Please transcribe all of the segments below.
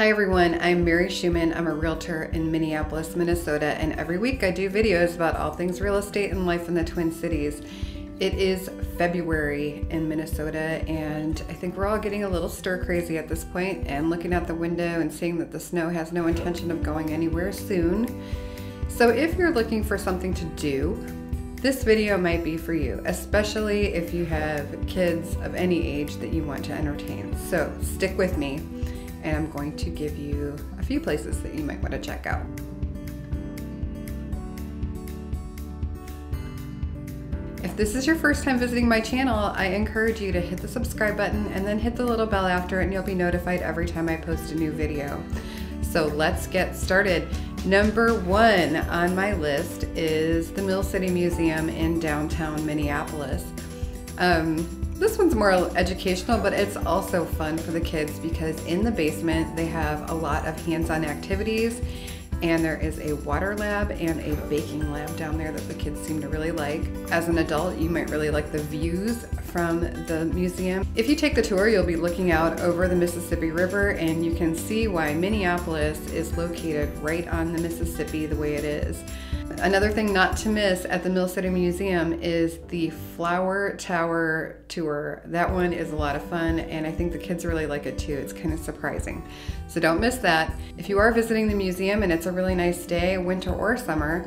Hi everyone, I'm Mary Schumann. I'm a realtor in Minneapolis, Minnesota, and every week I do videos about all things real estate and life in the Twin Cities. It is February in Minnesota, and I think we're all getting a little stir crazy at this point and looking out the window and seeing that the snow has no intention of going anywhere soon. So if you're looking for something to do, this video might be for you, especially if you have kids of any age that you want to entertain. So stick with me, and I'm going to give you a few places that you might want to check out. If this is your first time visiting my channel, I encourage you to hit the subscribe button and then hit the little bell after, and you'll be notified every time I post a new video. So let's get started. Number one on my list is the Mill City Museum in downtown Minneapolis. This one's more educational, but it's also fun for the kids because in the basement they have a lot of hands-on activities, and there is a water lab and a baking lab down there that the kids seem to really like. As an adult, you might really like the views from the museum. If you take the tour, you'll be looking out over the Mississippi River, and you can see why Minneapolis is located right on the Mississippi the way it is. Another thing not to miss at the Mill City Museum is the Flower Tower tour. That one is a lot of fun, and I think the kids really like it too. It's kind of surprising. So don't miss that. If you are visiting the museum and it's a really nice day, winter or summer,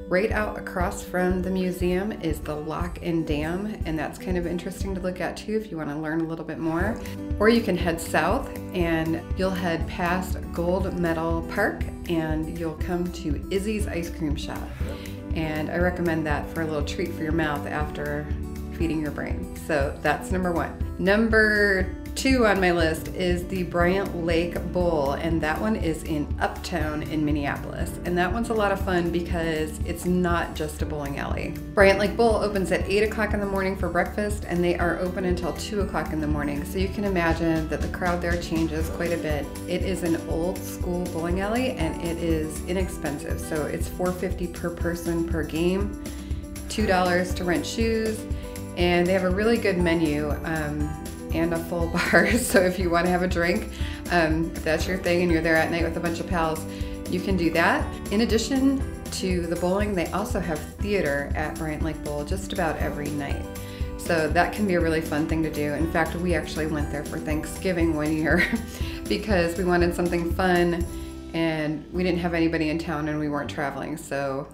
right out across from the museum is the Lock and Dam, and that's kind of interesting to look at too if you want to learn a little bit more. Or you can head south and you'll head past Gold Medal Park and you'll come to Izzy's Ice Cream Shop. And I recommend that for a little treat for your mouth after feeding your brain. So that's number one. Number two on my list is the Bryant Lake Bowl, and that one is in Uptown in Minneapolis. And that one's a lot of fun because it's not just a bowling alley. Bryant Lake Bowl opens at 8 o'clock in the morning for breakfast, and they are open until 2 o'clock in the morning. So you can imagine that the crowd there changes quite a bit. It is an old school bowling alley, and it is inexpensive. So it's $4.50 per person per game, $2 to rent shoes, and they have a really good menu. And a full bar, so if you want to have a drink, if that's your thing and you're there at night with a bunch of pals, you can do that. In addition to the bowling, they also have theater at Bryant Lake Bowl just about every night. So that can be a really fun thing to do. In fact, we actually went there for Thanksgiving one year because we wanted something fun and we didn't have anybody in town and we weren't traveling, so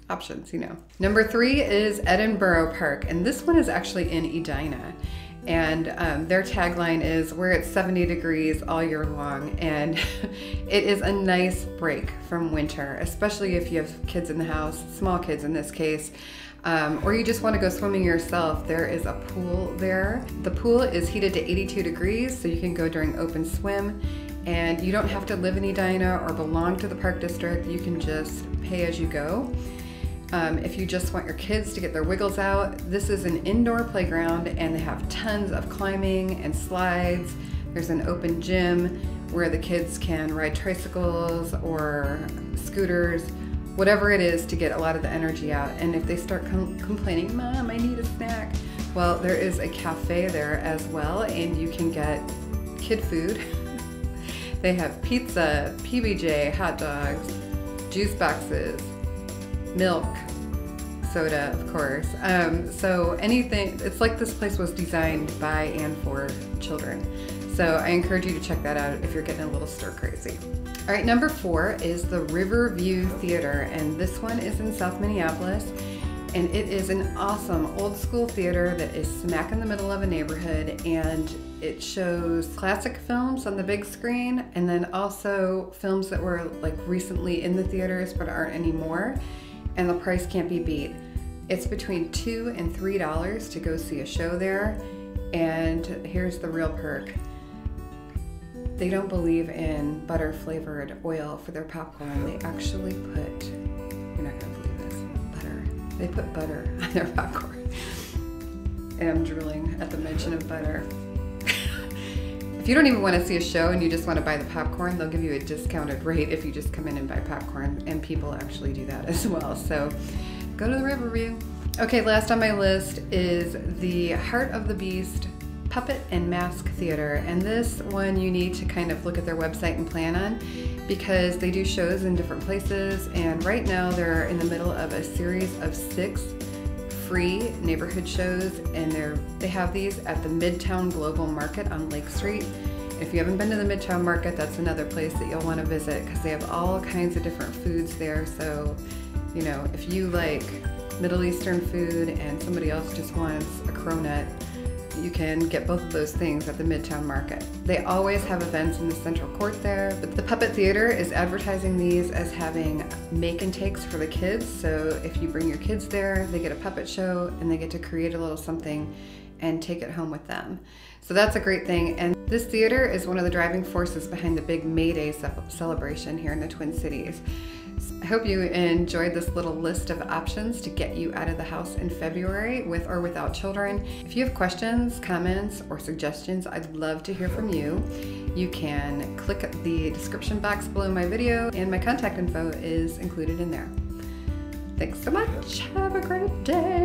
options, you know. Number three is Edinboro Kirk, and this one is actually in Edina. And their tagline is where it's 70 degrees all year long, and it is a nice break from winter, especially if you have kids in the house, small kids in this case, or you just want to go swimming yourself. There is a pool there. The pool is heated to 82 degrees, so you can go during open swim, and you don't have to live in Edina or belong to the park district. You can just pay as you go. If you just want your kids to get their wiggles out, this is an indoor playground, and they have tons of climbing and slides. There's an open gym where the kids can ride tricycles or scooters, whatever it is to get a lot of the energy out. And if they start complaining, "Mom, I need a snack," well, there is a cafe there as well, and you can get kid food. They have pizza, PBJ, hot dogs, juice boxes, milk, soda, of course. So anything, it's like this place was designed by and for children. So I encourage you to check that out if you're getting a little stir crazy. All right, number four is the Riverview Theatre, and this one is in South Minneapolis. And it is an awesome old school theater that is smack in the middle of a neighborhood, and it shows classic films on the big screen, and then also films that were like recently in the theaters but aren't anymore. And the price can't be beat. It's between $2 and $3 to go see a show there. And here's the real perk. They don't believe in butter flavored oil for their popcorn. They actually put, you're not gonna believe this, butter. They put butter on their popcorn. And I'm drooling at the mention of butter. If you don't even want to see a show and you just want to buy the popcorn, they'll give you a discounted rate if you just come in and buy popcorn, and people actually do that as well. So go to the Riverview. Okay, last on my list is the Heart of the Beast Puppet and Mask Theater, and this one you need to kind of look at their website and plan on because they do shows in different places, and right now they're in the middle of a series of 6 free neighborhood shows, and they have these at the Midtown Global Market on Lake Street. If you haven't been to the Midtown Market, that's another place that you'll want to visit because they have all kinds of different foods there. So, you know, if you like Middle Eastern food and somebody else just wants a cronut, you can get both of those things at the Midtown Market. They always have events in the central court there, but the Puppet Theater is advertising these as having make and takes for the kids. So if you bring your kids there, they get a puppet show and they get to create a little something and take it home with them. So that's a great thing. And this theater is one of the driving forces behind the big May Day celebration here in the Twin Cities. I hope you enjoyed this little list of options to get you out of the house in February with or without children. If you have questions, comments, or suggestions, I'd love to hear from you. You can click the description box below my video and my contact info is included in there. Thanks so much. Have a great day.